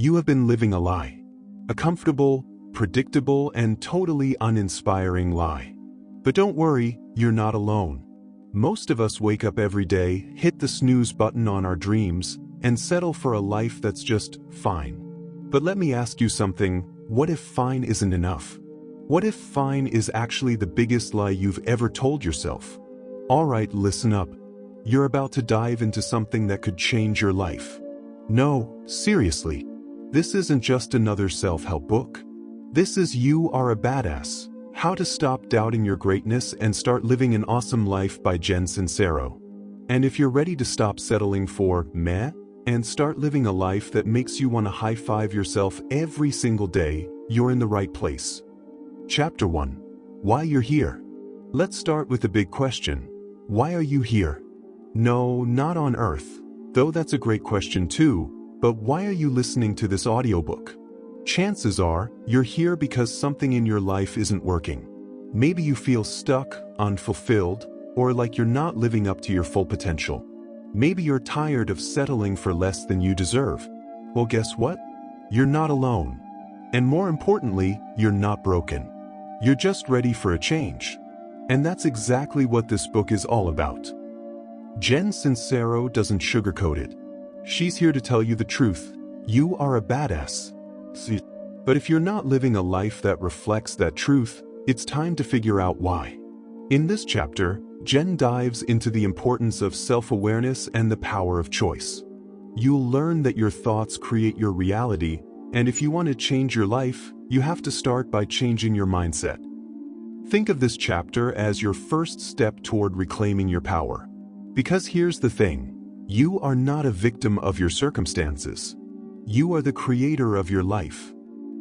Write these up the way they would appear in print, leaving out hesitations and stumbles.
You have been living a lie. A comfortable, predictable, and totally uninspiring lie. But don't worry, you're not alone. Most of us wake up every day, hit the snooze button on our dreams, and settle for a life that's just fine. But let me ask you something, what if fine isn't enough? What if fine is actually the biggest lie you've ever told yourself? Alright, listen up. You're about to dive into something that could change your life. No, seriously. This isn't just another self-help book. This is You Are a Badass. How to Stop Doubting Your Greatness and Start Living an Awesome Life by Jen Sincero. And if you're ready to stop settling for meh and start living a life that makes you want to high-five yourself every single day, you're in the right place. Chapter 1. Why You're Here. Let's start with the big question. Why are you here? No, not on Earth, though that's a great question too, but why are you listening to this audiobook? Chances are, you're here because something in your life isn't working. Maybe you feel stuck, unfulfilled, or like you're not living up to your full potential. Maybe you're tired of settling for less than you deserve. Well, guess what? You're not alone. And more importantly, you're not broken. You're just ready for a change. And that's exactly what this book is all about. Jen Sincero doesn't sugarcoat it. She's here to tell you the truth. You are a badass. But if you're not living a life that reflects that truth, it's time to figure out why. In this chapter, Jen dives into the importance of self-awareness and the power of choice. You'll learn that your thoughts create your reality, and if you want to change your life, you have to start by changing your mindset. Think of this chapter as your first step toward reclaiming your power. Because here's the thing, you are not a victim of your circumstances. You are the creator of your life.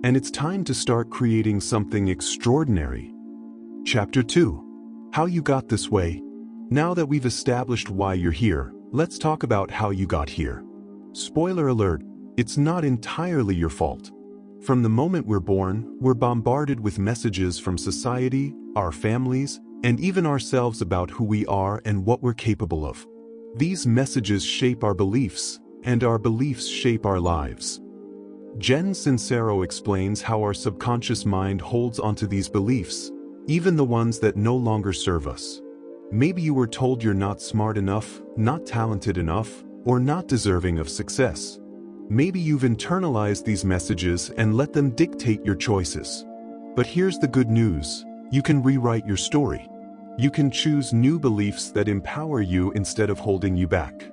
And it's time to start creating something extraordinary. Chapter 2. How You Got This Way. Now that we've established why you're here, let's talk about how you got here. Spoiler alert, it's not entirely your fault. From the moment we're born, we're bombarded with messages from society, our families, and even ourselves about who we are and what we're capable of. These messages shape our beliefs, and our beliefs shape our lives. Jen Sincero explains how our subconscious mind holds onto these beliefs, even the ones that no longer serve us. Maybe you were told you're not smart enough, not talented enough, or not deserving of success. Maybe you've internalized these messages and let them dictate your choices. But here's the good news. You can rewrite your story. You can choose new beliefs that empower you instead of holding you back.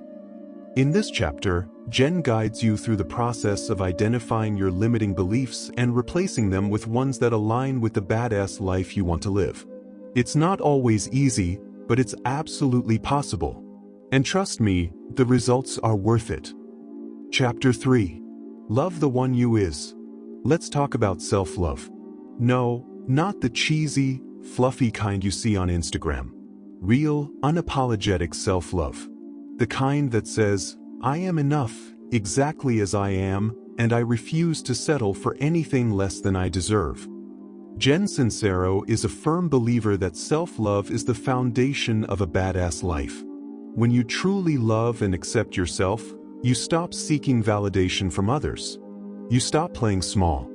In this chapter, Jen guides you through the process of identifying your limiting beliefs and replacing them with ones that align with the badass life you want to live. It's not always easy, but it's absolutely possible. And trust me, the results are worth it. Chapter 3. Love the One You Is. Let's talk about self-love. No, not the cheesy, fluffy kind you see on Instagram. Real, unapologetic self-love. The kind that says, I am enough, exactly as I am, and I refuse to settle for anything less than I deserve. Jen Sincero is a firm believer that self-love is the foundation of a badass life. When you truly love and accept yourself, you stop seeking validation from others. You stop playing small.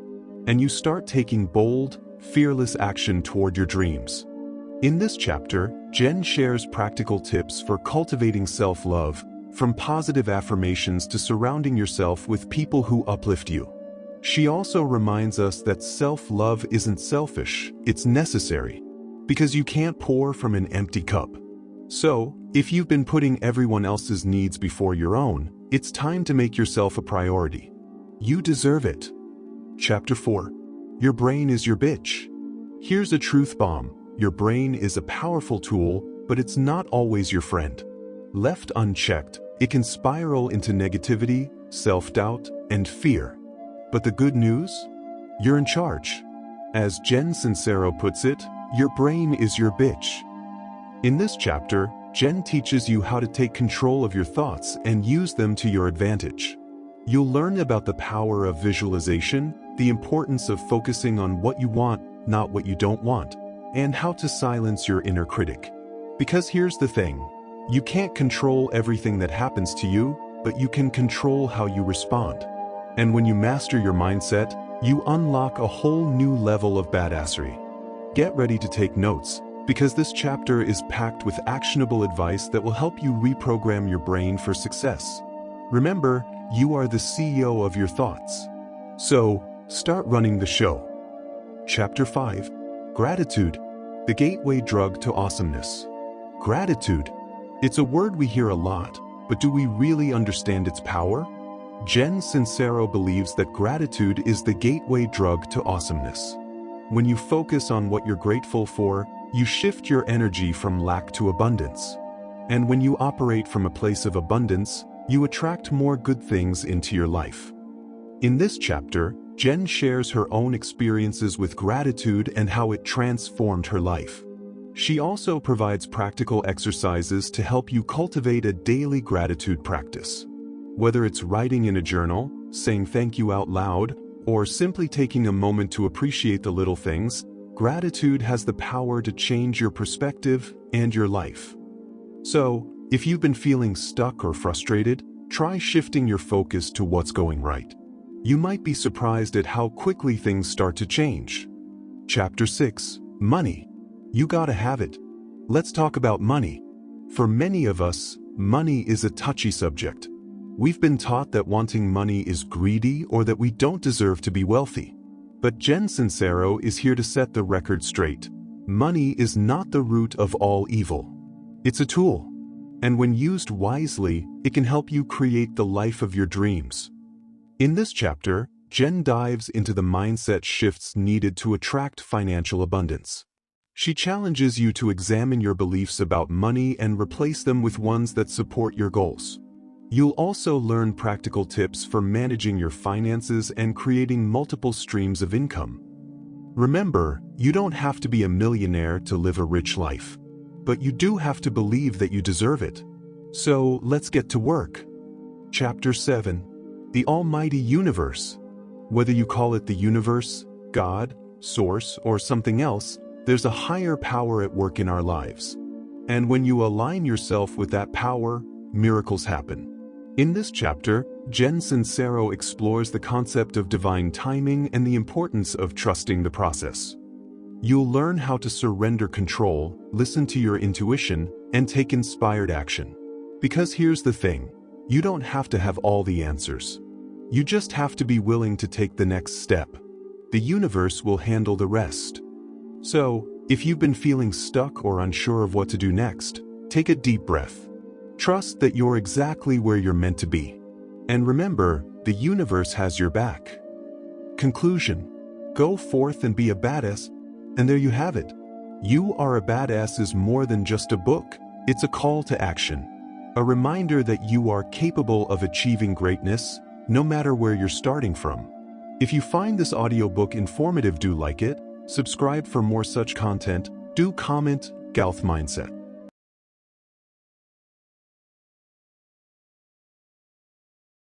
And you start taking bold, fearless action toward your dreams. In this chapter, Jen shares practical tips for cultivating self-love, from positive affirmations to surrounding yourself with people who uplift you. She also reminds us that self-love isn't selfish, it's necessary, because you can't pour from an empty cup. So, if you've been putting everyone else's needs before your own, it's time to make yourself a priority. You deserve it. Chapter 4. Your brain is your bitch. Here's a truth bomb. Your brain is a powerful tool, but it's not always your friend. Left unchecked, it can spiral into negativity, self-doubt, and fear. But the good news? You're in charge. As Jen Sincero puts it, your brain is your bitch. In this chapter, Jen teaches you how to take control of your thoughts and use them to your advantage. You'll learn about the power of visualization, the importance of focusing on what you want, not what you don't want, and how to silence your inner critic. Because here's the thing, you can't control everything that happens to you, but you can control how you respond. And when you master your mindset, you unlock a whole new level of badassery. Get ready to take notes, because this chapter is packed with actionable advice that will help you reprogram your brain for success. Remember, you are the CEO of your thoughts. So, start running the show. Chapter 5. Gratitude, the gateway drug to awesomeness. Gratitude. It's a word we hear a lot, but do we really understand its power? Jen Sincero believes that gratitude is the gateway drug to awesomeness. When you focus on what you're grateful for, you shift your energy from lack to abundance. And when you operate from a place of abundance, you attract more good things into your life. In this chapter, Jen shares her own experiences with gratitude and how it transformed her life. She also provides practical exercises to help you cultivate a daily gratitude practice. Whether it's writing in a journal, saying thank you out loud, or simply taking a moment to appreciate the little things, gratitude has the power to change your perspective and your life. So, if you've been feeling stuck or frustrated, try shifting your focus to what's going right. You might be surprised at how quickly things start to change. Chapter 6. Money. You gotta have it. Let's talk about money. For many of us, money is a touchy subject. We've been taught that wanting money is greedy or that we don't deserve to be wealthy. But Jen Sincero is here to set the record straight. Money is not the root of all evil. It's a tool. And when used wisely, it can help you create the life of your dreams. In this chapter, Jen dives into the mindset shifts needed to attract financial abundance. She challenges you to examine your beliefs about money and replace them with ones that support your goals. You'll also learn practical tips for managing your finances and creating multiple streams of income. Remember, you don't have to be a millionaire to live a rich life, but you do have to believe that you deserve it. So let's get to work. Chapter 7. The Almighty Universe. Whether you call it the universe, God, source, or something else, there's a higher power at work in our lives. And when you align yourself with that power, miracles happen. In this chapter, Jen Sincero explores the concept of divine timing and the importance of trusting the process. You'll learn how to surrender control, listen to your intuition, and take inspired action. Because here's the thing, you don't have to have all the answers. You just have to be willing to take the next step. The universe will handle the rest. So, if you've been feeling stuck or unsure of what to do next, take a deep breath. Trust that you're exactly where you're meant to be. And remember, the universe has your back. Conclusion. Go forth and be a badass. And there you have it. You Are a Badass is more than just a book. It's a call to action. A reminder that you are capable of achieving greatness, no matter where you're starting from. If you find this audiobook informative, do like it, subscribe for more such content, do comment, Gauth Mindset.